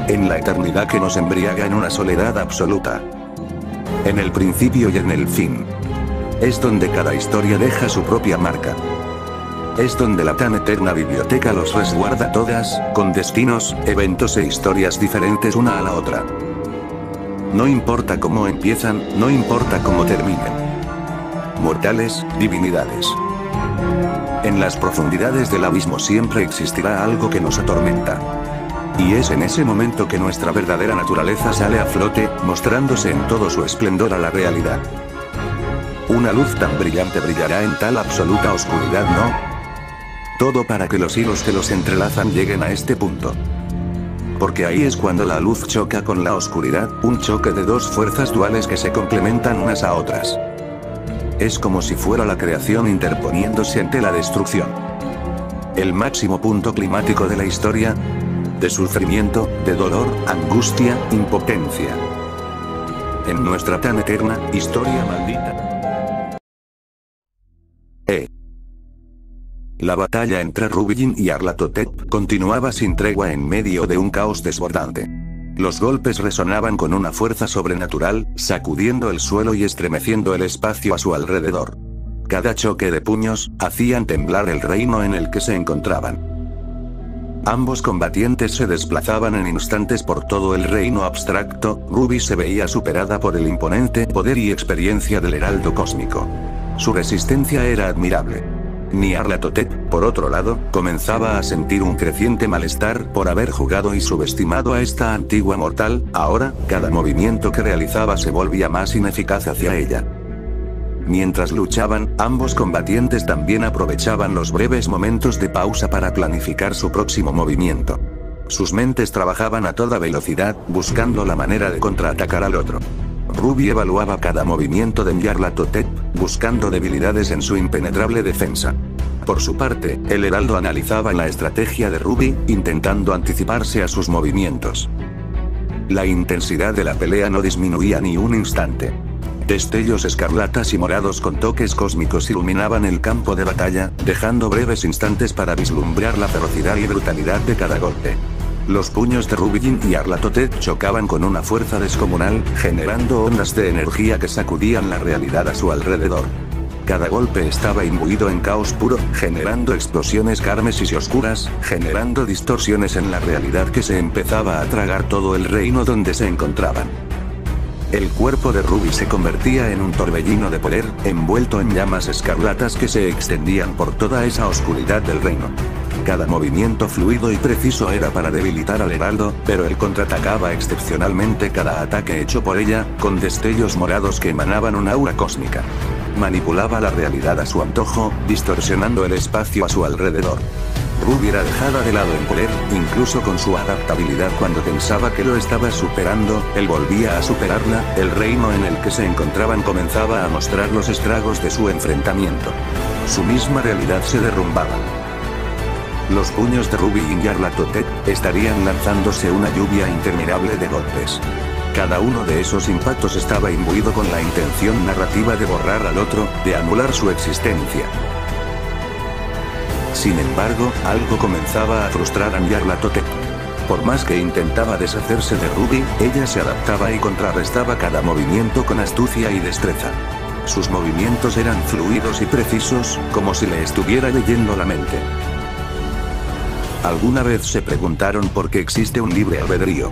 En la eternidad que nos embriaga en una soledad absoluta. En el principio y en el fin. Es donde cada historia deja su propia marca. Es donde la tan eterna biblioteca los resguarda todas, con destinos, eventos e historias diferentes una a la otra. No importa cómo empiezan, no importa cómo terminen. Mortales, divinidades. En las profundidades del abismo siempre existirá algo que nos atormenta. Y es en ese momento que nuestra verdadera naturaleza sale a flote, mostrándose en todo su esplendor a la realidad. Una luz tan brillante brillará en tal absoluta oscuridad, ¿no? Todo para que los hilos que los entrelazan lleguen a este punto. Porque ahí es cuando la luz choca con la oscuridad, un choque de dos fuerzas duales que se complementan unas a otras. Es como si fuera la creación interponiéndose ante la destrucción. El máximo punto climático de la historia, de sufrimiento, de dolor, angustia, impotencia. En nuestra tan eterna historia maldita. La batalla entre Rubin y Nyarlathotep continuaba sin tregua en medio de un caos desbordante. Los golpes resonaban con una fuerza sobrenatural, sacudiendo el suelo y estremeciendo el espacio a su alrededor. Cada choque de puños hacían temblar el reino en el que se encontraban. Ambos combatientes se desplazaban en instantes por todo el reino abstracto. Ruby se veía superada por el imponente poder y experiencia del heraldo cósmico. Su resistencia era admirable. Nyarlathotep, por otro lado, comenzaba a sentir un creciente malestar por haber jugado y subestimado a esta antigua mortal. Ahora, cada movimiento que realizaba se volvía más ineficaz hacia ella. Mientras luchaban, ambos combatientes también aprovechaban los breves momentos de pausa para planificar su próximo movimiento. Sus mentes trabajaban a toda velocidad, buscando la manera de contraatacar al otro. Ruby evaluaba cada movimiento de Nyarlathotep, buscando debilidades en su impenetrable defensa. Por su parte, el heraldo analizaba la estrategia de Ruby, intentando anticiparse a sus movimientos. La intensidad de la pelea no disminuía ni un instante. Destellos escarlatas y morados con toques cósmicos iluminaban el campo de batalla, dejando breves instantes para vislumbrar la ferocidad y brutalidad de cada golpe. Los puños de Rubin y Nyarlathotep chocaban con una fuerza descomunal, generando ondas de energía que sacudían la realidad a su alrededor. Cada golpe estaba imbuido en caos puro, generando explosiones carmesís y oscuras, generando distorsiones en la realidad que se empezaba a tragar todo el reino donde se encontraban. El cuerpo de Ruby se convertía en un torbellino de poder, envuelto en llamas escarlatas que se extendían por toda esa oscuridad del reino. Cada movimiento fluido y preciso era para debilitar al heraldo, pero él contraatacaba excepcionalmente cada ataque hecho por ella, con destellos morados que emanaban una aura cósmica. Manipulaba la realidad a su antojo, distorsionando el espacio a su alrededor. Ruby era dejada de lado en poder, incluso con su adaptabilidad cuando pensaba que lo estaba superando, él volvía a superarla, el reino en el que se encontraban comenzaba a mostrar los estragos de su enfrentamiento. Su misma realidad se derrumbaba. Los puños de Ruby y Nyarlathotep estarían lanzándose una lluvia interminable de golpes. Cada uno de esos impactos estaba imbuido con la intención narrativa de borrar al otro, de anular su existencia. Sin embargo, algo comenzaba a frustrar a Nyarlathotep. Por más que intentaba deshacerse de Ruby, ella se adaptaba y contrarrestaba cada movimiento con astucia y destreza. Sus movimientos eran fluidos y precisos, como si le estuviera leyendo la mente. ¿Alguna vez se preguntaron por qué existe un libre albedrío?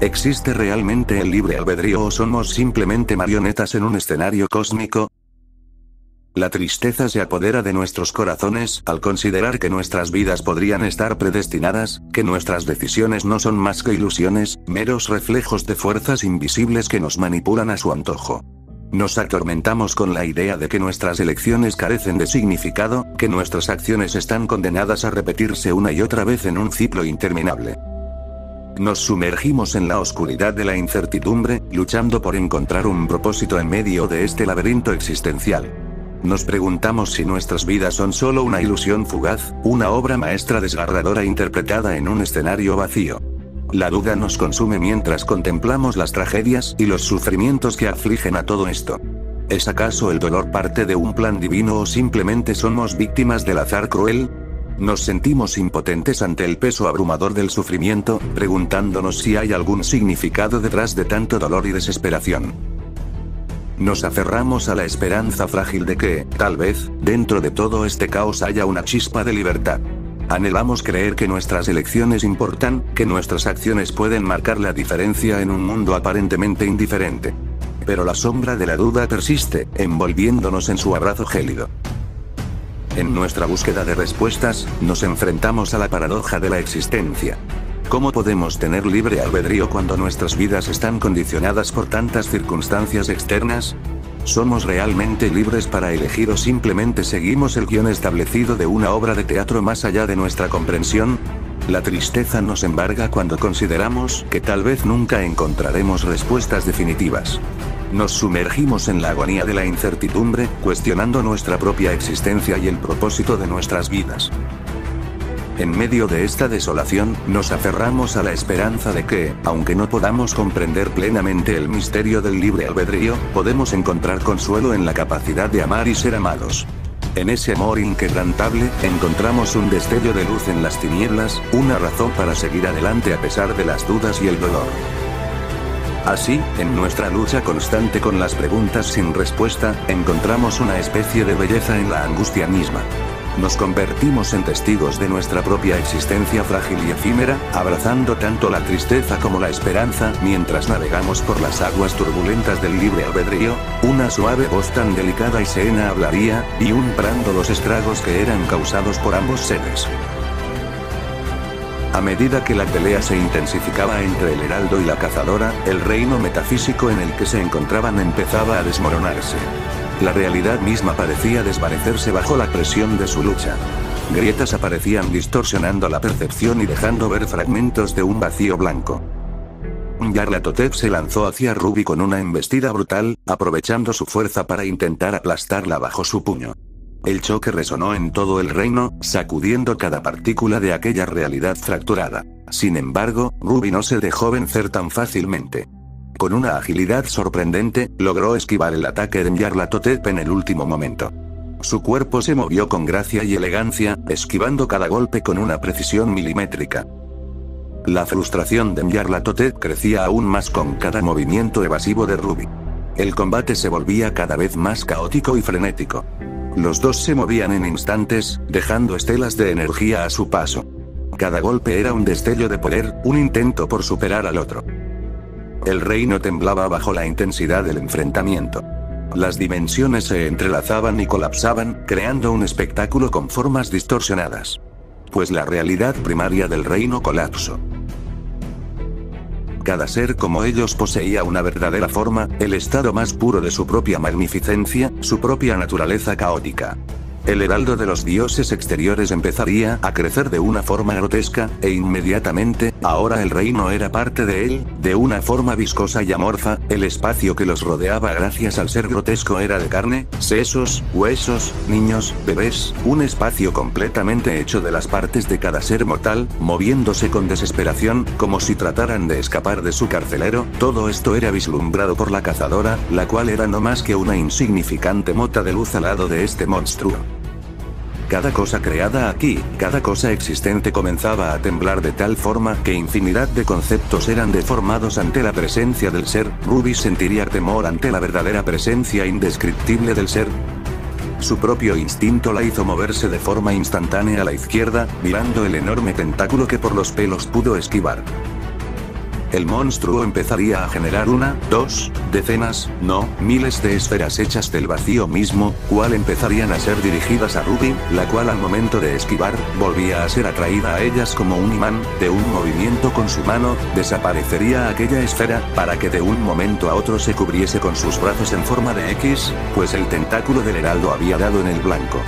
¿Existe realmente el libre albedrío o somos simplemente marionetas en un escenario cósmico? La tristeza se apodera de nuestros corazones al considerar que nuestras vidas podrían estar predestinadas, que nuestras decisiones no son más que ilusiones, meros reflejos de fuerzas invisibles que nos manipulan a su antojo. Nos atormentamos con la idea de que nuestras elecciones carecen de significado, que nuestras acciones están condenadas a repetirse una y otra vez en un ciclo interminable. Nos sumergimos en la oscuridad de la incertidumbre, luchando por encontrar un propósito en medio de este laberinto existencial. Nos preguntamos si nuestras vidas son solo una ilusión fugaz, una obra maestra desgarradora interpretada en un escenario vacío. la duda nos consume mientras contemplamos las tragedias y los sufrimientos que afligen a todo esto. ¿Es acaso el dolor parte de un plan divino o simplemente somos víctimas del azar cruel? Nos sentimos impotentes ante el peso abrumador del sufrimiento, preguntándonos si hay algún significado detrás de tanto dolor y desesperación. Nos aferramos a la esperanza frágil de que, tal vez, dentro de todo este caos haya una chispa de libertad. Anhelamos creer que nuestras elecciones importan, que nuestras acciones pueden marcar la diferencia en un mundo aparentemente indiferente. Pero la sombra de la duda persiste, envolviéndonos en su abrazo gélido. En nuestra búsqueda de respuestas, nos enfrentamos a la paradoja de la existencia. ¿Cómo podemos tener libre albedrío cuando nuestras vidas están condicionadas por tantas circunstancias externas? ¿Somos realmente libres para elegir o simplemente seguimos el guión establecido de una obra de teatro más allá de nuestra comprensión? La tristeza nos embarga cuando consideramos que tal vez nunca encontraremos respuestas definitivas. Nos sumergimos en la agonía de la incertidumbre, cuestionando nuestra propia existencia y el propósito de nuestras vidas. En medio de esta desolación, nos aferramos a la esperanza de que, aunque no podamos comprender plenamente el misterio del libre albedrío, podemos encontrar consuelo en la capacidad de amar y ser amados. En ese amor inquebrantable, encontramos un destello de luz en las tinieblas, una razón para seguir adelante a pesar de las dudas y el dolor. Así, en nuestra lucha constante con las preguntas sin respuesta, encontramos una especie de belleza en la angustia misma. Nos convertimos en testigos de nuestra propia existencia frágil y efímera, abrazando tanto la tristeza como la esperanza, mientras navegamos por las aguas turbulentas del libre albedrío. Una suave voz tan delicada y serena hablaría, vislumbrando los estragos que eran causados por ambos seres. A medida que la pelea se intensificaba entre el heraldo y la cazadora, el reino metafísico en el que se encontraban empezaba a desmoronarse. La realidad misma parecía desvanecerse bajo la presión de su lucha. Grietas aparecían distorsionando la percepción y dejando ver fragmentos de un vacío blanco. Nyarlathotep se lanzó hacia Ruby con una embestida brutal, aprovechando su fuerza para intentar aplastarla bajo su puño. El choque resonó en todo el reino, sacudiendo cada partícula de aquella realidad fracturada. Sin embargo, Ruby no se dejó vencer tan fácilmente. Con una agilidad sorprendente, logró esquivar el ataque de Nyarlathotep en el último momento. Su cuerpo se movió con gracia y elegancia, esquivando cada golpe con una precisión milimétrica. La frustración de Nyarlathotep crecía aún más con cada movimiento evasivo de Ruby. El combate se volvía cada vez más caótico y frenético. Los dos se movían en instantes, dejando estelas de energía a su paso. Cada golpe era un destello de poder, un intento por superar al otro. El reino temblaba bajo la intensidad del enfrentamiento. Las dimensiones se entrelazaban y colapsaban, creando un espectáculo con formas distorsionadas. Pues la realidad primaria del reino colapsó. Cada ser como ellos poseía una verdadera forma, el estado más puro de su propia magnificencia, su propia naturaleza caótica. El heraldo de los dioses exteriores empezaría a crecer de una forma grotesca, e inmediatamente, ahora el reino era parte de él, de una forma viscosa y amorfa. El espacio que los rodeaba gracias al ser grotesco era de carne, sesos, huesos, niños, bebés, un espacio completamente hecho de las partes de cada ser mortal, moviéndose con desesperación, como si trataran de escapar de su carcelero. Todo esto era vislumbrado por la cazadora, la cual era no más que una insignificante mota de luz al lado de este monstruo. Cada cosa creada aquí, cada cosa existente comenzaba a temblar de tal forma que infinidad de conceptos eran deformados ante la presencia del ser. Ruby sentiría temor ante la verdadera presencia indescriptible del ser. Su propio instinto la hizo moverse de forma instantánea a la izquierda, mirando el enorme tentáculo que por los pelos pudo esquivar. El monstruo empezaría a generar decenas, no, miles de esferas hechas del vacío mismo, cual empezarían a ser dirigidas a Ruby, la cual al momento de esquivar, volvía a ser atraída a ellas como un imán. De un movimiento con su mano, desaparecería aquella esfera, para que de un momento a otro se cubriese con sus brazos en forma de X, pues el tentáculo del heraldo había dado en el blanco.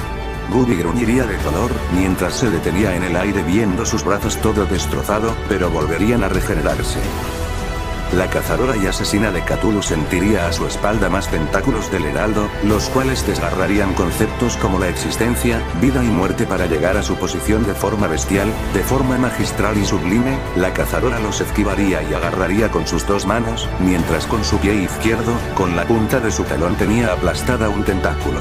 Ruby gruñiría de dolor, mientras se detenía en el aire viendo sus brazos todo destrozado, pero volverían a regenerarse. la cazadora y asesina de Cthulhu sentiría a su espalda más tentáculos del heraldo, los cuales desgarrarían conceptos como la existencia, vida y muerte para llegar a su posición de forma bestial, de forma magistral y sublime. La cazadora los esquivaría y agarraría con sus dos manos, mientras con su pie izquierdo, con la punta de su talón tenía aplastada un tentáculo.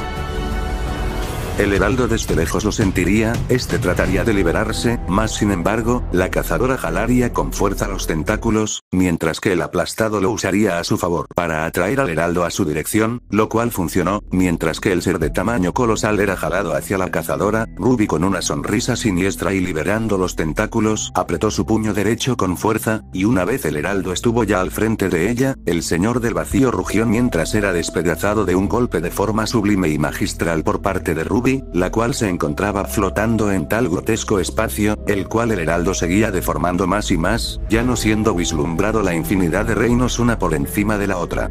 El heraldo desde lejos lo sentiría, este trataría de liberarse, mas sin embargo, la cazadora jalaría con fuerza los tentáculos, mientras que el aplastado lo usaría a su favor para atraer al heraldo a su dirección, lo cual funcionó, mientras que el ser de tamaño colosal era jalado hacia la cazadora. Ruby, con una sonrisa siniestra y liberando los tentáculos, apretó su puño derecho con fuerza, y una vez el heraldo estuvo ya al frente de ella, el señor del vacío rugió mientras era despedazado de un golpe de forma sublime y magistral por parte de Ruby, la cual se encontraba flotando en tal grotesco espacio, el cual el heraldo seguía deformando más y más, ya no siendo vislumbrado la infinidad de reinos una por encima de la otra.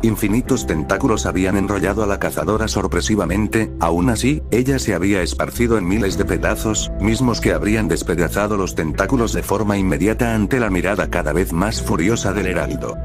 Infinitos tentáculos habían enrollado a la cazadora sorpresivamente, aún así, ella se había esparcido en miles de pedazos, mismos que habrían despedazado los tentáculos de forma inmediata ante la mirada cada vez más furiosa del heraldo.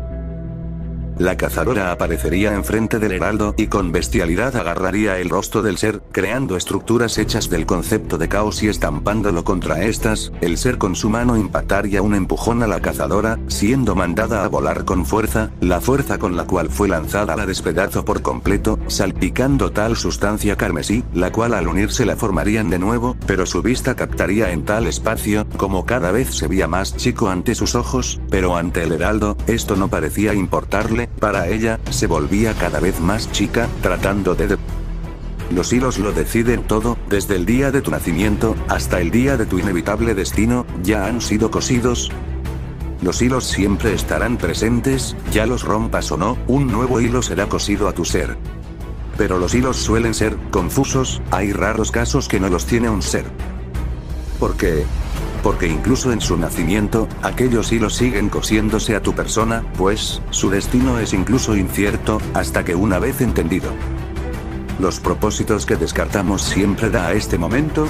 La cazadora aparecería enfrente del heraldo y con bestialidad agarraría el rostro del ser, creando estructuras hechas del concepto de caos y estampándolo contra estas. El ser con su mano impactaría un empujón a la cazadora, siendo mandada a volar con fuerza, la fuerza con la cual fue lanzada la despedazó por completo, salpicando tal sustancia carmesí, la cual al unirse la formarían de nuevo, pero su vista captaría en tal espacio, como cada vez se veía más chico ante sus ojos, pero ante el heraldo, esto no parecía importarle. Para ella, se volvía cada vez más chica, tratando de... Los hilos lo deciden todo, desde el día de tu nacimiento, hasta el día de tu inevitable destino, ya han sido cosidos. Los hilos siempre estarán presentes, ya los rompas o no, un nuevo hilo será cosido a tu ser. Pero los hilos suelen ser confusos, hay raros casos que no los tiene un ser. ¿Por qué? Porque incluso en su nacimiento, aquellos hilos siguen cosiéndose a tu persona, pues, su destino es incluso incierto, hasta que una vez entendido. Los propósitos que descartamos siempre da a este momento.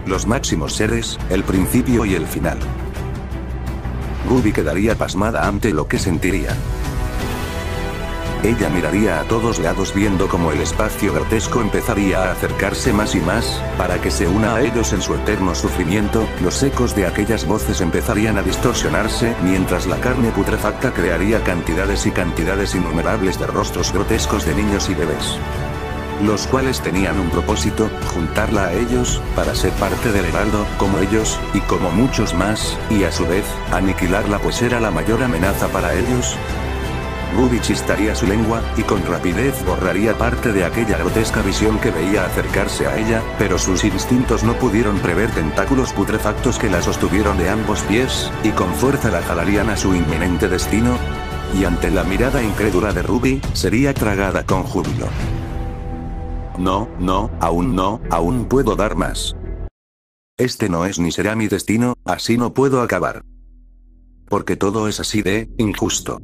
Los máximos seres, el principio y el final. Ruby quedaría pasmada ante lo que sentiría. Ella miraría a todos lados viendo cómo el espacio grotesco empezaría a acercarse más y más, para que se una a ellos en su eterno sufrimiento. Los ecos de aquellas voces empezarían a distorsionarse, mientras la carne putrefacta crearía cantidades y cantidades innumerables de rostros grotescos de niños y bebés. Los cuales tenían un propósito, juntarla a ellos, para ser parte del heraldo, como ellos, y como muchos más, y a su vez, aniquilarla pues era la mayor amenaza para ellos. Ruby chistaría su lengua, y con rapidez borraría parte de aquella grotesca visión que veía acercarse a ella, pero sus instintos no pudieron prever tentáculos putrefactos que la sostuvieron de ambos pies, y con fuerza la jalarían a su inminente destino. Y ante la mirada incrédula de Ruby, sería tragada con júbilo. No, aún puedo dar más. Este no es ni será mi destino, así no puedo acabar. Porque todo es así de injusto.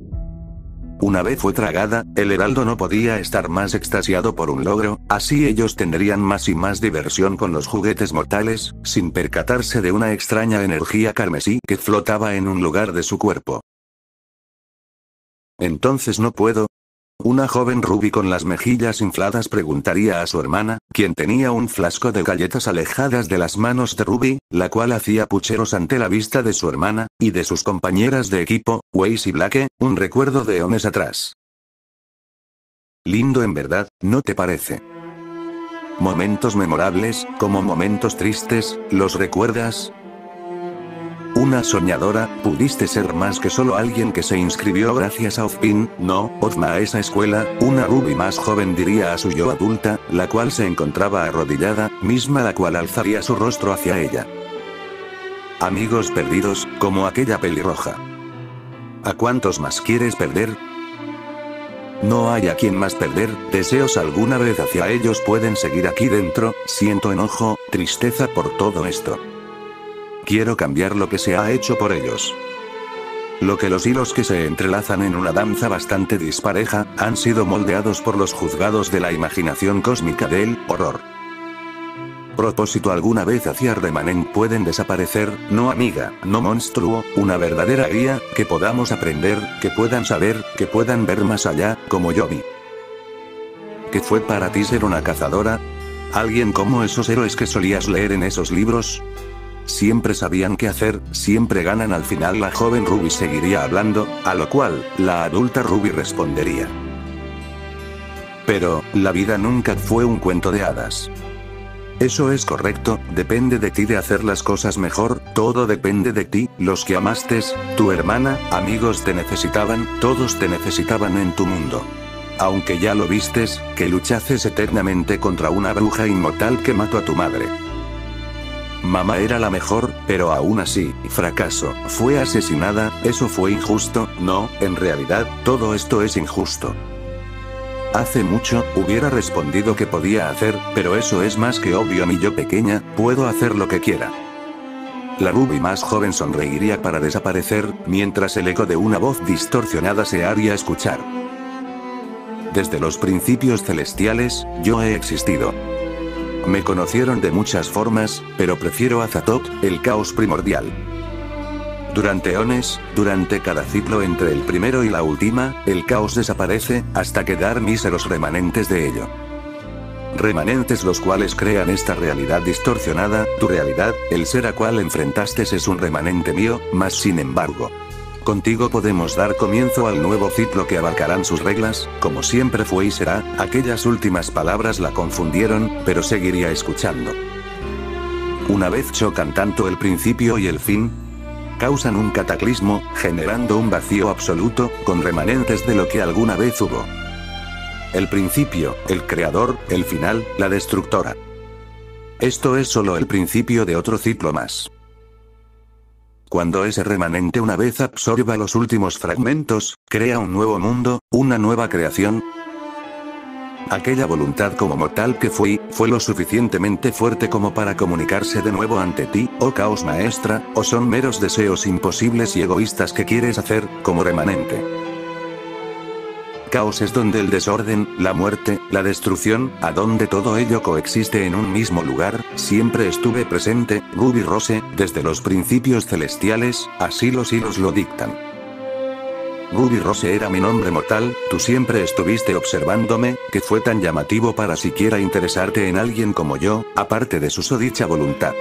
Una vez fue tragada, el heraldo no podía estar más extasiado por un logro, así ellos tendrían más y más diversión con los juguetes mortales, sin percatarse de una extraña energía carmesí que flotaba en un lugar de su cuerpo. Entonces no puedo. Una joven Ruby con las mejillas infladas preguntaría a su hermana, quien tenía un frasco de galletas alejadas de las manos de Ruby, la cual hacía pucheros ante la vista de su hermana, y de sus compañeras de equipo, Weiss y Blake, un recuerdo de eones atrás. Lindo en verdad, ¿no te parece? Momentos memorables, como momentos tristes, ¿los recuerdas? Una soñadora, pudiste ser más que solo alguien que se inscribió gracias a Ozpin, no, Ozma a esa escuela. Una Ruby más joven diría a su yo adulta, la cual se encontraba arrodillada, misma la cual alzaría su rostro hacia ella. Amigos perdidos, como aquella pelirroja. ¿A cuántos más quieres perder? No hay a quien más perder, deseos alguna vez hacia ellos pueden seguir aquí dentro, siento enojo, tristeza por todo esto. Quiero cambiar lo que se ha hecho por ellos. Lo que los hilos que se entrelazan en una danza bastante dispareja, han sido moldeados por los juzgados de la imaginación cósmica del horror. Propósito alguna vez hacia remanente pueden desaparecer, no amiga, no monstruo, una verdadera guía, que podamos aprender, que puedan saber, que puedan ver más allá, como yo vi. ¿Qué fue para ti ser una cazadora? ¿Alguien como esos héroes que solías leer en esos libros? Siempre sabían qué hacer, siempre ganan al final. La joven Ruby seguiría hablando, a lo cual, la adulta Ruby respondería. Pero, la vida nunca fue un cuento de hadas. Eso es correcto, depende de ti de hacer las cosas mejor, todo depende de ti, los que amaste, tu hermana, amigos te necesitaban, todos te necesitaban en tu mundo. Aunque ya lo vistes, que luchaces eternamente contra una bruja inmortal que mató a tu madre. Mamá era la mejor, pero aún así, fracaso, fue asesinada, eso fue injusto, no, en realidad, todo esto es injusto. Hace mucho, hubiera respondido que podía hacer, pero eso es más que obvio. Mi yo pequeña, puedo hacer lo que quiera. La Ruby más joven sonreiría para desaparecer, mientras el eco de una voz distorsionada se haría escuchar. Desde los principios celestiales, yo he existido. Me conocieron de muchas formas, pero prefiero Azatoth, el caos primordial. Durante eones, durante cada ciclo entre el primero y la última, el caos desaparece, hasta quedar míseros remanentes de ello. Remanentes los cuales crean esta realidad distorsionada, tu realidad, el ser a cual enfrentaste es un remanente mío, mas sin embargo. Contigo podemos dar comienzo al nuevo ciclo que abarcarán sus reglas, como siempre fue y será. Aquellas últimas palabras la confundieron, pero seguiría escuchando. Una vez chocan tanto el principio y el fin, causan un cataclismo, generando un vacío absoluto, con remanentes de lo que alguna vez hubo. El principio, el creador, el final, la destructora. Esto es solo el principio de otro ciclo más. Cuando ese remanente una vez absorba los últimos fragmentos, crea un nuevo mundo, una nueva creación. Aquella voluntad como mortal que fue lo suficientemente fuerte como para comunicarse de nuevo ante ti, oh caos maestra, o son meros deseos imposibles y egoístas que quieres hacer, como remanente. Caos es donde el desorden, la muerte, la destrucción, a donde todo ello coexiste en un mismo lugar, siempre estuve presente, Ruby Rose, desde los principios celestiales, así los hilos lo dictan. Ruby Rose era mi nombre mortal, tú siempre estuviste observándome, que fue tan llamativo para siquiera interesarte en alguien como yo, aparte de su sodicha voluntad.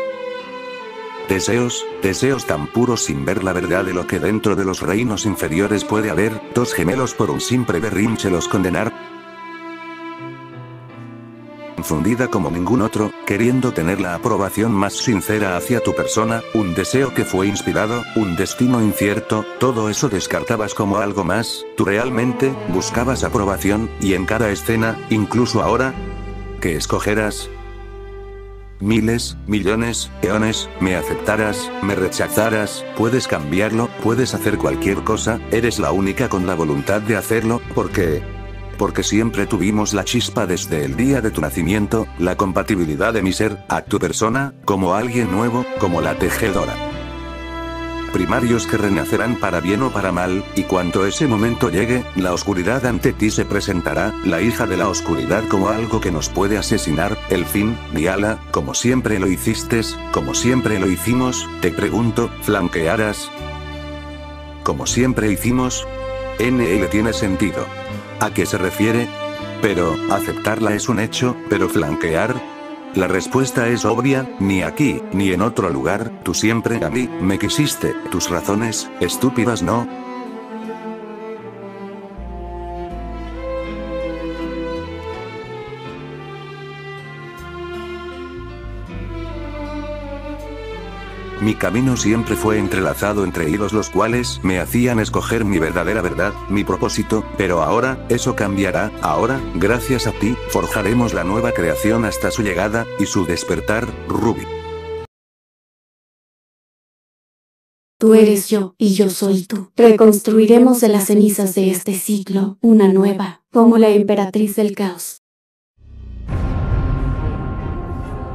Deseos tan puros sin ver la verdad de lo que dentro de los reinos inferiores puede haber, dos gemelos por un simple berrinche los condenar. Confundida como ningún otro, queriendo tener la aprobación más sincera hacia tu persona, un deseo que fue inspirado, un destino incierto, todo eso descartabas como algo más, tú realmente, buscabas aprobación, y en cada escena, incluso ahora, que escogeras, miles, millones, eones, me aceptaras, me rechazaras, puedes cambiarlo, puedes hacer cualquier cosa, eres la única con la voluntad de hacerlo, porque siempre tuvimos la chispa desde el día de tu nacimiento, la compatibilidad de mi ser, a tu persona, como alguien nuevo, como la tejedora. Primarios que renacerán para bien o para mal, y cuando ese momento llegue, la oscuridad ante ti se presentará, la hija de la oscuridad como algo que nos puede asesinar, el fin, Diala, como siempre lo hiciste, como siempre lo hicimos, te pregunto, ¿flanquearás? Como siempre hicimos. NL tiene sentido. ¿A qué se refiere? Pero, aceptarla es un hecho, pero flanquear. La respuesta es obvia, ni aquí, ni en otro lugar, tú siempre a mí, me quisiste, tus razones, estúpidas no. Mi camino siempre fue entrelazado entre hilos los cuales me hacían escoger mi verdadera verdad, mi propósito, pero ahora, eso cambiará, ahora, gracias a ti, forjaremos la nueva creación hasta su llegada, y su despertar, Ruby. Tú eres yo, y yo soy tú. Reconstruiremos de las cenizas de este ciclo, una nueva, como la emperatriz del caos.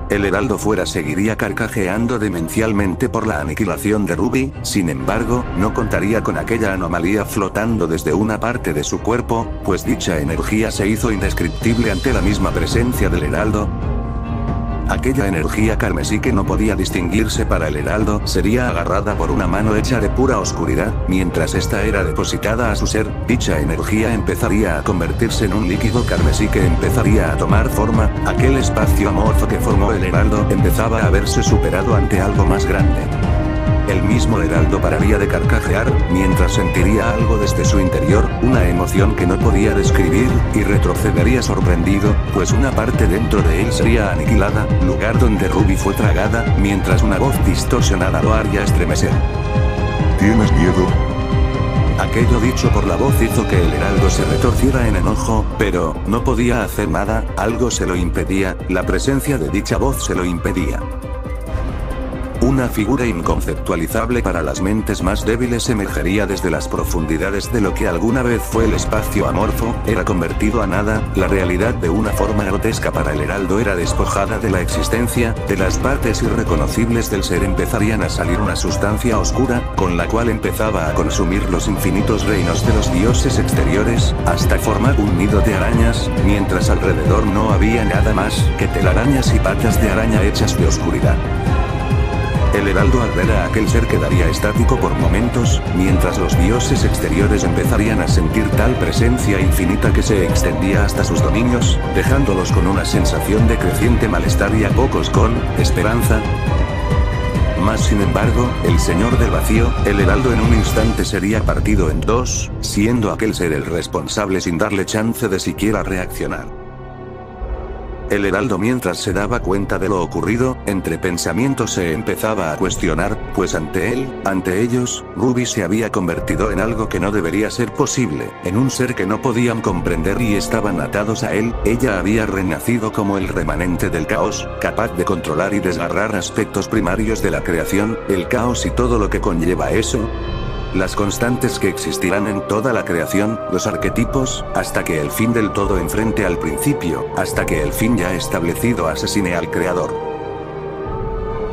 El heraldo fuera seguiría carcajeando demencialmente por la aniquilación de Ruby, sin embargo, no contaría con aquella anomalía flotando desde una parte de su cuerpo, pues dicha energía se hizo indescriptible ante la misma presencia del heraldo. Aquella energía carmesí que no podía distinguirse para el heraldo sería agarrada por una mano hecha de pura oscuridad, mientras esta era depositada a su ser, dicha energía empezaría a convertirse en un líquido carmesí que empezaría a tomar forma, aquel espacio amorfo que formó el heraldo empezaba a verse superado ante algo más grande. El mismo heraldo pararía de carcajear, mientras sentiría algo desde su interior, una emoción que no podía describir, y retrocedería sorprendido, pues una parte dentro de él sería aniquilada, lugar donde Ruby fue tragada, mientras una voz distorsionada lo haría estremecer. ¿Tienes miedo? Aquello dicho por la voz hizo que el heraldo se retorciera en enojo, pero no podía hacer nada, algo se lo impedía, la presencia de dicha voz se lo impedía. Una figura inconceptualizable para las mentes más débiles emergería desde las profundidades de lo que alguna vez fue el espacio amorfo, era convertido a nada, la realidad de una forma grotesca para el heraldo era despojada de la existencia, de las partes irreconocibles del ser empezarían a salir una sustancia oscura, con la cual empezaba a consumir los infinitos reinos de los dioses exteriores, hasta formar un nido de arañas, mientras alrededor no había nada más que telarañas y patas de araña hechas de oscuridad. El heraldo al ver a aquel ser quedaría estático por momentos, mientras los dioses exteriores empezarían a sentir tal presencia infinita que se extendía hasta sus dominios, dejándolos con una sensación de creciente malestar y a pocos con esperanza. Mas sin embargo, el señor del vacío, el heraldo en un instante sería partido en dos, siendo aquel ser el responsable sin darle chance de siquiera reaccionar. El heraldo mientras se daba cuenta de lo ocurrido, entre pensamientos se empezaba a cuestionar, pues ante él, ante ellos, Ruby se había convertido en algo que no debería ser posible, en un ser que no podían comprender y estaban atados a él, ella había renacido como el remanente del caos, capaz de controlar y desgarrar aspectos primarios de la creación, el caos y todo lo que conlleva eso. Las constantes que existirán en toda la creación, los arquetipos, hasta que el fin del todo enfrente al principio, hasta que el fin ya establecido asesine al creador.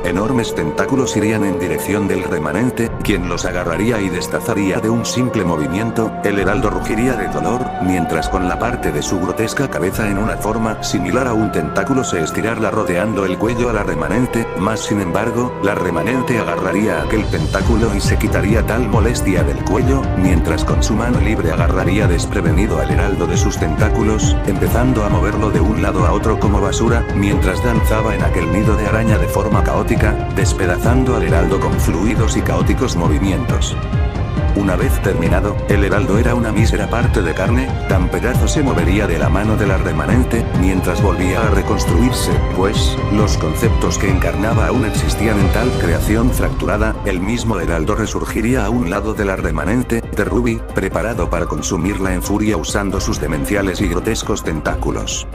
Enormes tentáculos irían en dirección del remanente, quien los agarraría y destazaría de un simple movimiento, el heraldo rugiría de dolor, mientras con la parte de su grotesca cabeza en una forma similar a un tentáculo se estirara rodeando el cuello a la remanente, mas sin embargo, la remanente agarraría aquel tentáculo y se quitaría tal molestia del cuello, mientras con su mano libre agarraría desprevenido al heraldo de sus tentáculos, empezando a moverlo de un lado a otro como basura, mientras danzaba en aquel nido de araña de forma caótica, despedazando al heraldo con fluidos y caóticos movimientos. Una vez terminado, el heraldo era una mísera parte de carne, tan pedazo se movería de la mano de la remanente, mientras volvía a reconstruirse, pues, los conceptos que encarnaba aún existían en tal creación fracturada, el mismo heraldo resurgiría a un lado de la remanente, de Ruby, preparado para consumirla en furia usando sus demenciales y grotescos tentáculos.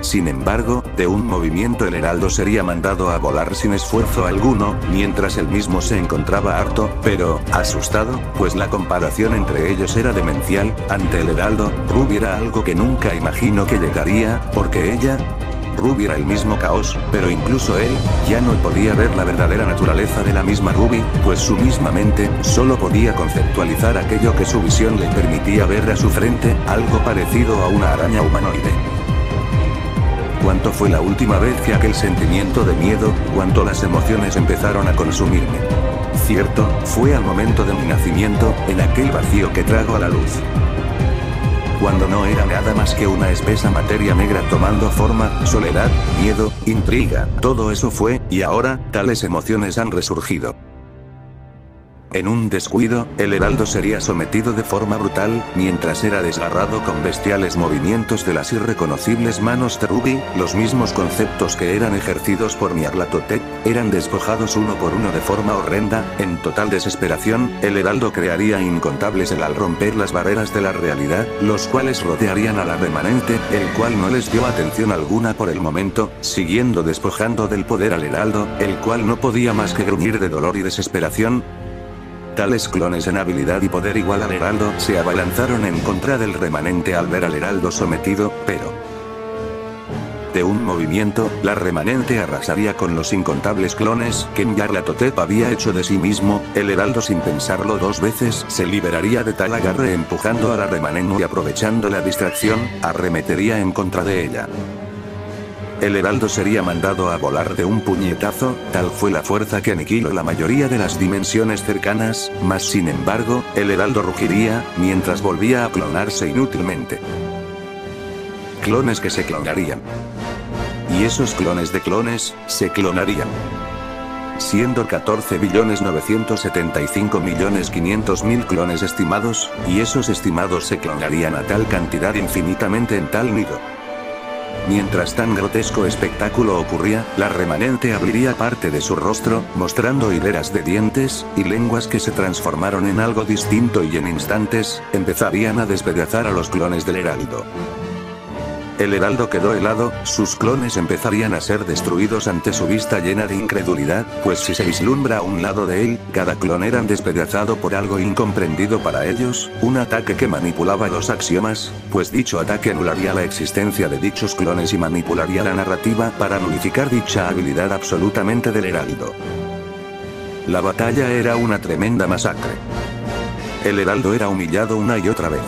Sin embargo, de un movimiento el heraldo sería mandado a volar sin esfuerzo alguno, mientras él mismo se encontraba harto, pero asustado, pues la comparación entre ellos era demencial. Ante el heraldo, Ruby era algo que nunca imaginó que llegaría, porque ella, Ruby era el mismo caos, pero incluso él, ya no podía ver la verdadera naturaleza de la misma Ruby, pues su misma mente, solo podía conceptualizar aquello que su visión le permitía ver a su frente, algo parecido a una araña humanoide. ¿Cuánto fue la última vez que aquel sentimiento de miedo, cuánto las emociones empezaron a consumirme? Cierto, fue al momento de mi nacimiento, en aquel vacío que trago a la luz. Cuando no era nada más que una espesa materia negra tomando forma, soledad, miedo, intriga, todo eso fue, y ahora, tales emociones han resurgido. En un descuido, el heraldo sería sometido de forma brutal, mientras era desgarrado con bestiales movimientos de las irreconocibles manos de Ruby, los mismos conceptos que eran ejercidos por Nyarlathotep, eran despojados uno por uno de forma horrenda, en total desesperación, el heraldo crearía incontables al romper las barreras de la realidad, los cuales rodearían a la remanente, el cual no les dio atención alguna por el momento, siguiendo despojando del poder al heraldo, el cual no podía más que gruñir de dolor y desesperación. Tales clones en habilidad y poder igual al heraldo se abalanzaron en contra del remanente al ver al heraldo sometido, pero de un movimiento, la remanente arrasaría con los incontables clones que Nyarlathotep había hecho de sí mismo, el heraldo sin pensarlo dos veces se liberaría de tal agarre empujando a la remanente y aprovechando la distracción, arremetería en contra de ella. el heraldo sería mandado a volar de un puñetazo, tal fue la fuerza que aniquiló la mayoría de las dimensiones cercanas, mas sin embargo, el heraldo rugiría, mientras volvía a clonarse inútilmente. Clones que se clonarían. Y esos clones de clones, se clonarían. Siendo 14.975.500.000 clones estimados, y esos estimados se clonarían a tal cantidad infinitamente en tal nido. Mientras tan grotesco espectáculo ocurría, la remanente abriría parte de su rostro, mostrando hileras de dientes y lenguas que se transformaron en algo distinto y en instantes, empezarían a despedazar a los clones del heraldo. El heraldo quedó helado, sus clones empezarían a ser destruidos ante su vista llena de incredulidad, pues si se vislumbra a un lado de él, cada clon era despedazado por algo incomprendido para ellos, un ataque que manipulaba los axiomas, pues dicho ataque anularía la existencia de dichos clones y manipularía la narrativa para nulificar dicha habilidad absolutamente del heraldo. La batalla era una tremenda masacre. El heraldo era humillado una y otra vez.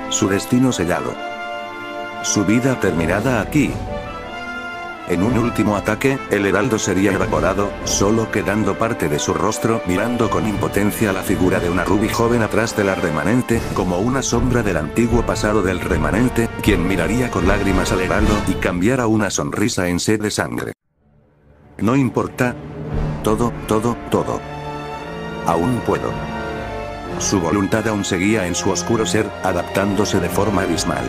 Su destino sellado. Su vida terminada aquí. En un último ataque, el heraldo sería evaporado, solo quedando parte de su rostro mirando con impotencia la figura de una rubí joven atrás de la remanente, como una sombra del antiguo pasado del remanente, quien miraría con lágrimas al heraldo y cambiara una sonrisa en sed de sangre. No importa. Todo. Aún puedo. Su voluntad aún seguía en su oscuro ser, adaptándose de forma abismal.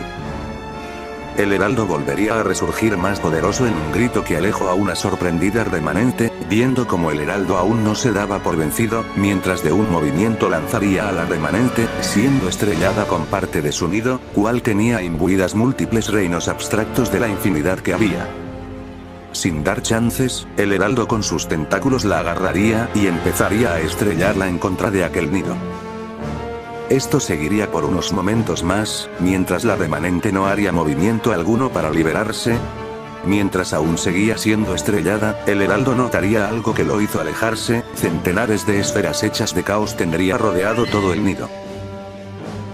El heraldo volvería a resurgir más poderoso en un grito que alejó a una sorprendida remanente, viendo como el heraldo aún no se daba por vencido, mientras de un movimiento lanzaría a la remanente, siendo estrellada con parte de su nido, cual tenía imbuidas múltiples reinos abstractos de la infinidad que había. Sin dar chances, el heraldo con sus tentáculos la agarraría y empezaría a estrellarla en contra de aquel nido. Esto seguiría por unos momentos más, mientras la remanente no haría movimiento alguno para liberarse. Mientras aún seguía siendo estrellada, el heraldo notaría algo que lo hizo alejarse, centenares de esferas hechas de caos tendría rodeado todo el nido.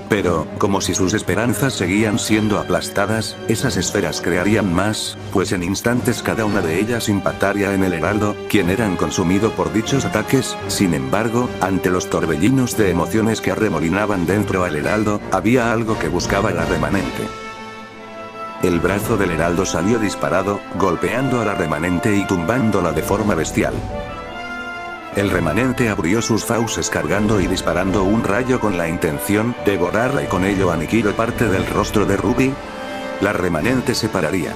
Pero, como si sus esperanzas seguían siendo aplastadas, esas esferas crearían más, pues en instantes cada una de ellas impactaría en el heraldo, quien eran consumido por dichos ataques. Sin embargo, ante los torbellinos de emociones que arremolinaban dentro al heraldo, había algo que buscaba la remanente. El brazo del heraldo salió disparado, golpeando a la remanente y tumbándola de forma bestial. El remanente abrió sus fauces cargando y disparando un rayo con la intención de borrarla y con ello aniquiló parte del rostro de Ruby. La remanente se pararía,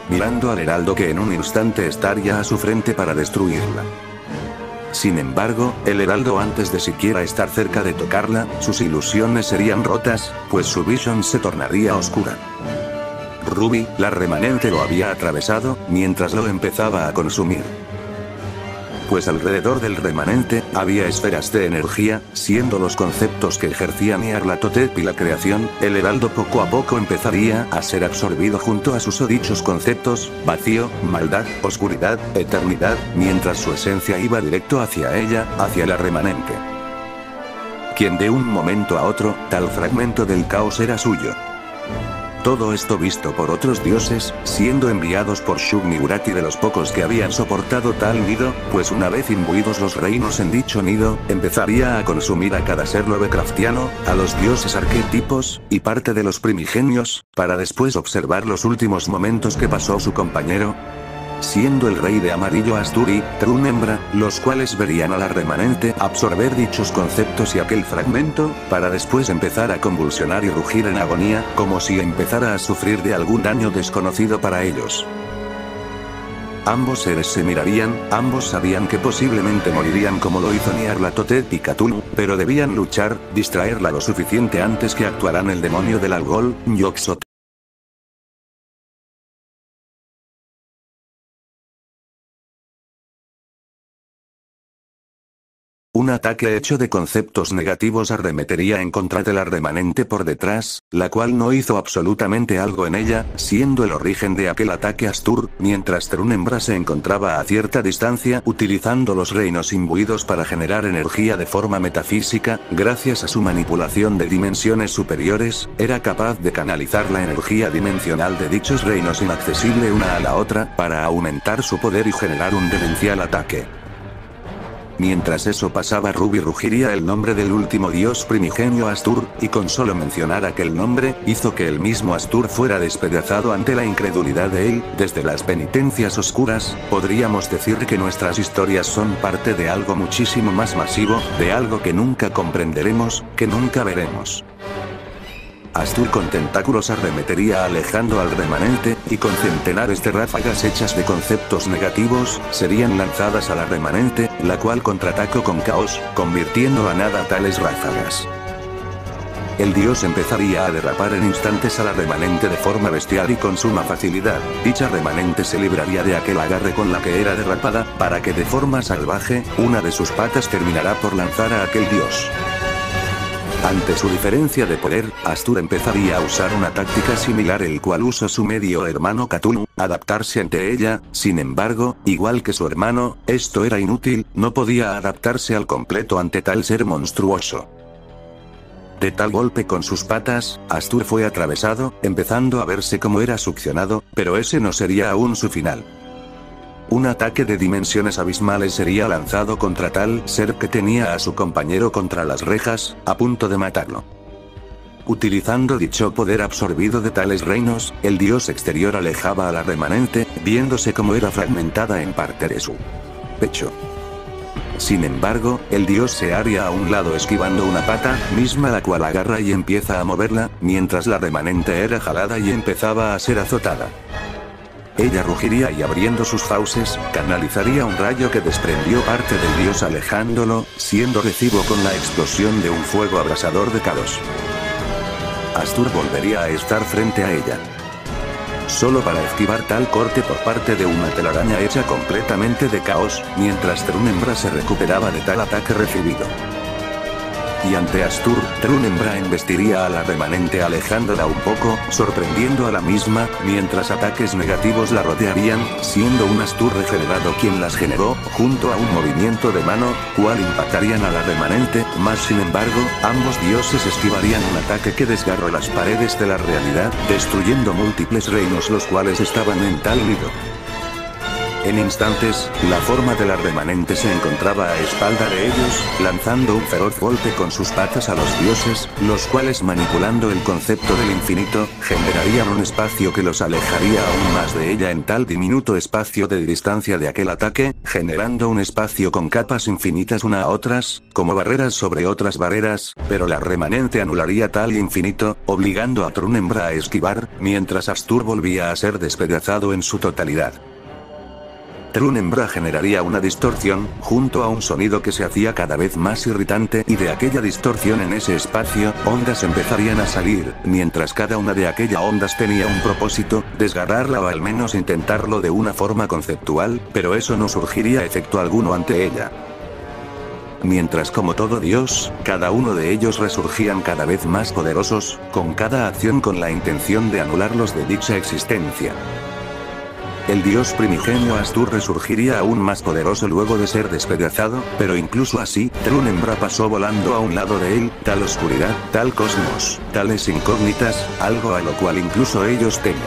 mirando al heraldo que en un instante estaría a su frente para destruirla. Sin embargo, el heraldo antes de siquiera estar cerca de tocarla, sus ilusiones serían rotas, pues su visión se tornaría oscura. Ruby, la remanente lo había atravesado, mientras lo empezaba a consumir. Pues alrededor del remanente, había esferas de energía, siendo los conceptos que ejercían Nyarlathotep y la creación, el heraldo poco a poco empezaría a ser absorbido junto a sus dichos conceptos, vacío, maldad, oscuridad, eternidad, mientras su esencia iba directo hacia ella, hacia la remanente. Quien de un momento a otro, tal fragmento del caos era suyo. Todo esto visto por otros dioses, siendo enviados por Shub-Niggurath de los pocos que habían soportado tal nido, pues una vez imbuidos los reinos en dicho nido, empezaría a consumir a cada ser Lovecraftiano, a los dioses arquetipos, y parte de los primigenios, para después observar los últimos momentos que pasó su compañero, siendo el rey de Amarillo Asturi, Trunembra, los cuales verían a la remanente absorber dichos conceptos y aquel fragmento, para después empezar a convulsionar y rugir en agonía, como si empezara a sufrir de algún daño desconocido para ellos. Ambos seres se mirarían, ambos sabían que posiblemente morirían como lo hizo Nyarlathotep y Cthulhu, pero debían luchar, distraerla lo suficiente antes que actuaran el demonio del Algol, Yog-Sothoth. Un ataque hecho de conceptos negativos arremetería en contra de la remanente por detrás, la cual no hizo absolutamente algo en ella, siendo el origen de aquel ataque Astur, mientras Trunembra se encontraba a cierta distancia utilizando los reinos imbuidos para generar energía de forma metafísica, gracias a su manipulación de dimensiones superiores, era capaz de canalizar la energía dimensional de dichos reinos inaccesible una a la otra, para aumentar su poder y generar un demencial ataque. Mientras eso pasaba, Ruby rugiría el nombre del último dios primigenio Astur, y con solo mencionar aquel nombre, hizo que el mismo Astur fuera despedazado ante la incredulidad de él. Desde las penitencias oscuras, podríamos decir que nuestras historias son parte de algo muchísimo más masivo, de algo que nunca comprenderemos, que nunca veremos. Astur con tentáculos arremetería alejando al remanente, y con centenares de ráfagas hechas de conceptos negativos, serían lanzadas a la remanente, la cual contraatacó con caos, convirtiendo a nada tales ráfagas. El dios empezaría a derrapar en instantes a la remanente de forma bestial y con suma facilidad. Dicha remanente se libraría de aquel agarre con la que era derrapada, para que de forma salvaje, una de sus patas terminará por lanzar a aquel dios. Ante su diferencia de poder, Astur empezaría a usar una táctica similar el cual usa su medio hermano Cthulhu, adaptarse ante ella. Sin embargo, igual que su hermano, esto era inútil, no podía adaptarse al completo ante tal ser monstruoso. De tal golpe con sus patas, Astur fue atravesado, empezando a verse como era succionado, pero ese no sería aún su final. Un ataque de dimensiones abismales sería lanzado contra tal ser que tenía a su compañero contra las rejas, a punto de matarlo. Utilizando dicho poder absorbido de tales reinos, el dios exterior alejaba a la remanente, viéndose como era fragmentada en parte de su pecho. Sin embargo, el dios se haría a un lado esquivando una pata, misma la cual agarra y empieza a moverla, mientras la remanente era jalada y empezaba a ser azotada. Ella rugiría y abriendo sus fauces, canalizaría un rayo que desprendió parte del dios alejándolo, siendo recibo con la explosión de un fuego abrasador de caos. Astur volvería a estar frente a ella. Solo para esquivar tal corte por parte de una telaraña hecha completamente de caos, mientras Trunembra se recuperaba de tal ataque recibido. Y ante Astur, Trunembra embestiría a la remanente alejándola un poco, sorprendiendo a la misma, mientras ataques negativos la rodearían, siendo un Astur regenerado quien las generó, junto a un movimiento de mano, cual impactarían a la remanente, mas sin embargo, ambos dioses esquivarían un ataque que desgarró las paredes de la realidad, destruyendo múltiples reinos los cuales estaban en tal lío. En instantes, la forma de la remanente se encontraba a espalda de ellos, lanzando un feroz golpe con sus patas a los dioses, los cuales manipulando el concepto del infinito, generarían un espacio que los alejaría aún más de ella en tal diminuto espacio de distancia de aquel ataque, generando un espacio con capas infinitas una a otras, como barreras sobre otras barreras, pero la remanente anularía tal infinito, obligando a Trunembra a esquivar, mientras Astur volvía a ser despedazado en su totalidad. Trunembra generaría una distorsión, junto a un sonido que se hacía cada vez más irritante, y de aquella distorsión en ese espacio, ondas empezarían a salir, mientras cada una de aquellas ondas tenía un propósito, desgarrarla o al menos intentarlo de una forma conceptual, pero eso no surgiría efecto alguno ante ella. Mientras como todo dios, cada uno de ellos resurgían cada vez más poderosos, con cada acción con la intención de anularlos de dicha existencia. El dios primigenio Astur resurgiría aún más poderoso luego de ser despedazado, pero incluso así, Trunembra pasó volando a un lado de él, tal oscuridad, tal cosmos, tales incógnitas, algo a lo cual incluso ellos temen.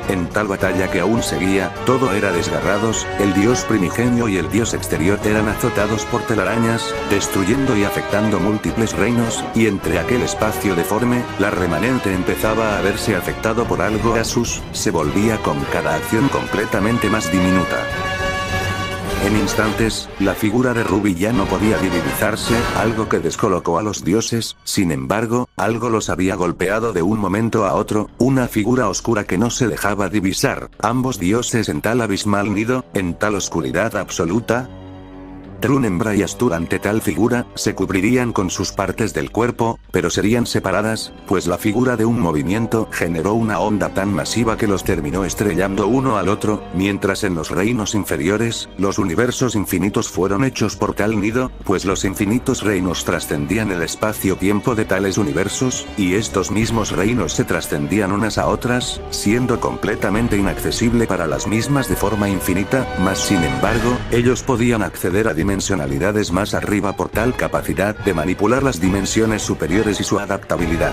En tal batalla que aún seguía, todo era desgarrados, el dios primigenio y el dios exterior eran azotados por telarañas, destruyendo y afectando múltiples reinos, y entre aquel espacio deforme, la remanente empezaba a verse afectado por algo Asus, se volvía con cada acción completamente más diminuta. En instantes, la figura de Ruby ya no podía divinizarse, algo que descolocó a los dioses, sin embargo, algo los había golpeado de un momento a otro, una figura oscura que no se dejaba divisar, ambos dioses en tal abismal nido, en tal oscuridad absoluta. Trunembra y Astur ante tal figura, se cubrirían con sus partes del cuerpo, pero serían separadas, pues la figura de un movimiento generó una onda tan masiva que los terminó estrellando uno al otro, mientras en los reinos inferiores, los universos infinitos fueron hechos por tal nido, pues los infinitos reinos trascendían el espacio-tiempo de tales universos, y estos mismos reinos se trascendían unas a otras, siendo completamente inaccesible para las mismas de forma infinita, mas sin embargo, ellos podían acceder a dimensionalidades más arriba por tal capacidad de manipular las dimensiones superiores y su adaptabilidad.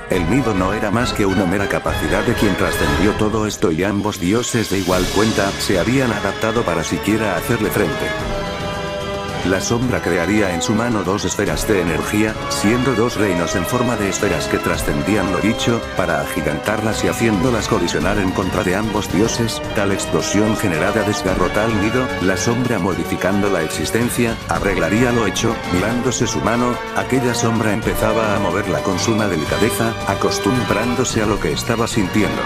El nido no era más que una mera capacidad de quien trascendió todo esto y ambos dioses de igual cuenta se habían adaptado para siquiera hacerle frente. La sombra crearía en su mano dos esferas de energía, siendo dos reinos en forma de esferas que trascendían lo dicho, para agigantarlas y haciéndolas colisionar en contra de ambos dioses. Tal explosión generada desgarró tal nido, la sombra modificando la existencia, arreglaría lo hecho, mirándose su mano, aquella sombra empezaba a moverla con suma delicadeza, acostumbrándose a lo que estaba sintiendo.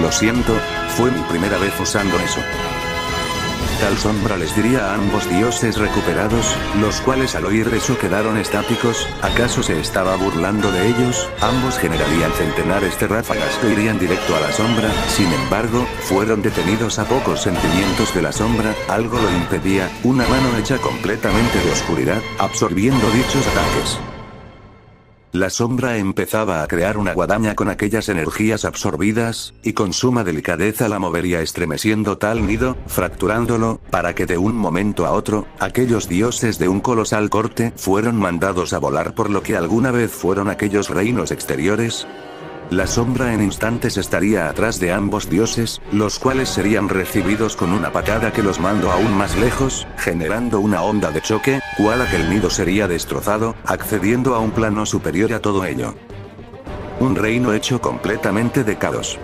Lo siento, fue mi primera vez usando eso. Tal sombra les diría a ambos dioses recuperados, los cuales al oír eso quedaron estáticos. ¿Acaso se estaba burlando de ellos? Ambos generarían centenares de ráfagas que irían directo a la sombra, sin embargo, fueron detenidos a pocos sentimientos de la sombra, algo lo impedía, una mano hecha completamente de oscuridad, absorbiendo dichos ataques. La sombra empezaba a crear una guadaña con aquellas energías absorbidas, y con suma delicadeza la movería estremeciendo tal nido, fracturándolo, para que de un momento a otro, aquellos dioses de un colosal corte fueron mandados a volar por lo que alguna vez fueron aquellos reinos exteriores. La sombra en instantes estaría atrás de ambos dioses, los cuales serían recibidos con una patada que los mandó aún más lejos, generando una onda de choque, cual aquel nido sería destrozado, accediendo a un plano superior a todo ello. Un reino hecho completamente de caos.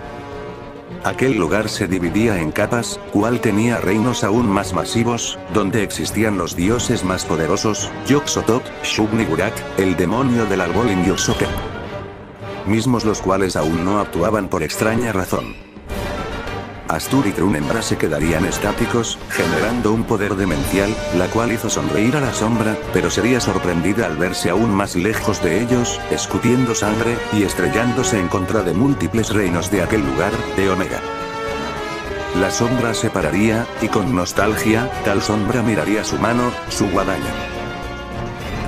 Aquel lugar se dividía en capas, cual tenía reinos aún más masivos, donde existían los dioses más poderosos, Yog-Sothoth, Shub-Niggurath, el demonio del árbol en Yog-Sothoth, mismos los cuales aún no actuaban por extraña razón. Astur y Trunembra se quedarían estáticos, generando un poder demencial, la cual hizo sonreír a la sombra, pero sería sorprendida al verse aún más lejos de ellos, escupiendo sangre, y estrellándose en contra de múltiples reinos de aquel lugar, de Omega. La sombra se pararía, y con nostalgia, tal sombra miraría su mano, su guadaña.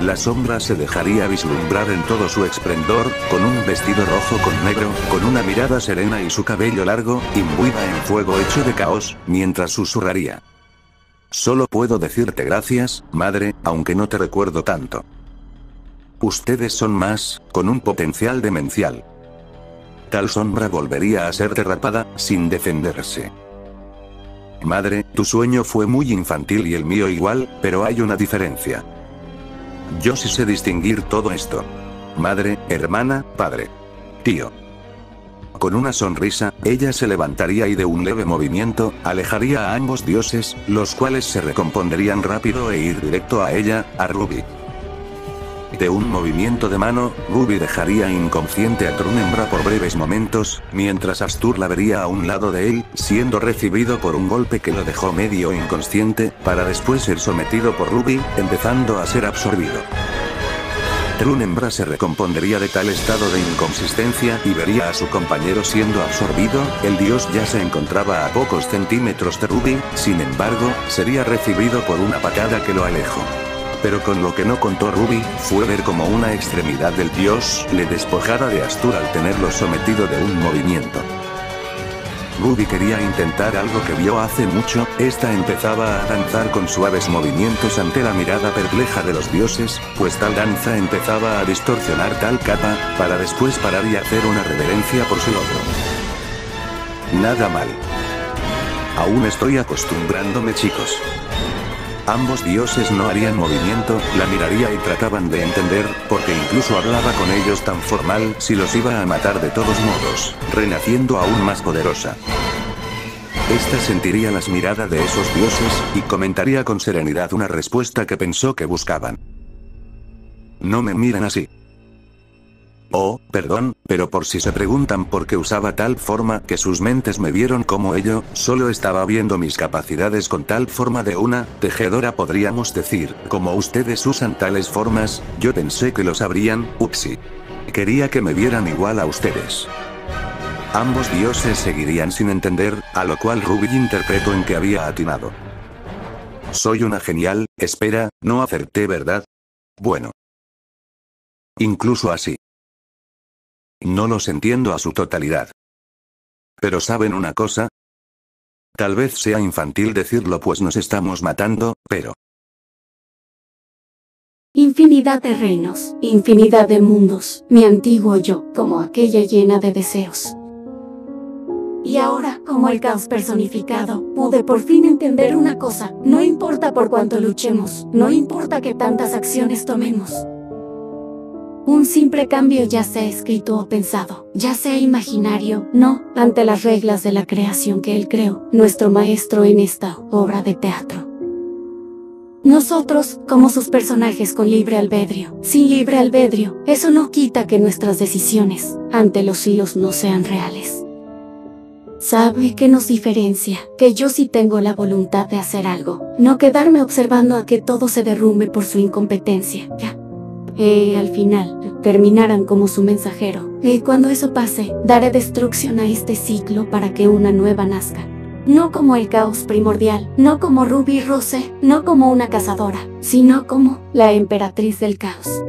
La sombra se dejaría vislumbrar en todo su esplendor, con un vestido rojo con negro, con una mirada serena y su cabello largo, imbuida en fuego hecho de caos, mientras susurraría. Solo puedo decirte gracias, madre, aunque no te recuerdo tanto. Ustedes son más, con un potencial demencial. Tal sombra volvería a ser derrapada, sin defenderse. Madre, tu sueño fue muy infantil y el mío igual, pero hay una diferencia. Yo sí sé distinguir todo esto. Madre, hermana, padre. Tío. Con una sonrisa, ella se levantaría y de un leve movimiento, alejaría a ambos dioses, los cuales se recompondrían rápido e ir directo a ella, a Ruby. De un movimiento de mano, Ruby dejaría inconsciente a Trunembra por breves momentos, mientras Astur la vería a un lado de él, siendo recibido por un golpe que lo dejó medio inconsciente, para después ser sometido por Ruby, empezando a ser absorbido. Trunembra se recompondría de tal estado de inconsistencia y vería a su compañero siendo absorbido, el dios ya se encontraba a pocos centímetros de Ruby, sin embargo, sería recibido por una patada que lo alejó. Pero con lo que no contó Ruby, fue ver como una extremidad del dios le despojara de Astur al tenerlo sometido de un movimiento. Ruby quería intentar algo que vio hace mucho, esta empezaba a danzar con suaves movimientos ante la mirada perpleja de los dioses, pues tal danza empezaba a distorsionar tal capa, para después parar y hacer una reverencia por su otro. Nada mal. Aún estoy acostumbrándome, chicos. Ambos dioses no harían movimiento, la miraría y trataban de entender, porque incluso hablaba con ellos tan formal si los iba a matar de todos modos, renaciendo aún más poderosa. Esta sentiría las miradas de esos dioses, y comentaría con serenidad una respuesta que pensó que buscaban. No me miren así. Oh, perdón, pero por si se preguntan por qué usaba tal forma que sus mentes me vieron como ello, solo estaba viendo mis capacidades con tal forma de una tejedora, podríamos decir. Como ustedes usan tales formas, yo pensé que lo sabrían, upsi. Quería que me vieran igual a ustedes. Ambos dioses seguirían sin entender, a lo cual Ruby interpretó en que había atinado. Soy una genial, espera, no acerté, ¿verdad? Bueno. Incluso así. No los entiendo a su totalidad. Pero ¿saben una cosa? Tal vez sea infantil decirlo pues nos estamos matando, pero... Infinidad de reinos, infinidad de mundos, mi antiguo yo, como aquella llena de deseos. Y ahora, como el caos personificado, pude por fin entender una cosa: no importa por cuánto luchemos, no importa qué tantas acciones tomemos. Un simple cambio, ya sea escrito o pensado, ya sea imaginario, no, ante las reglas de la creación que él creó, nuestro maestro en esta obra de teatro. Nosotros, como sus personajes con libre albedrío, sin libre albedrío, eso no quita que nuestras decisiones, ante los hilos, no sean reales. ¿Sabe qué nos diferencia? Que yo sí tengo la voluntad de hacer algo, no quedarme observando a que todo se derrumbe por su incompetencia. Ya. Al final, terminarán como su mensajero. Y cuando eso pase, daré destrucción a este ciclo para que una nueva nazca. No como el caos primordial, no como Ruby Rose, no como una cazadora, sino como la emperatriz del caos.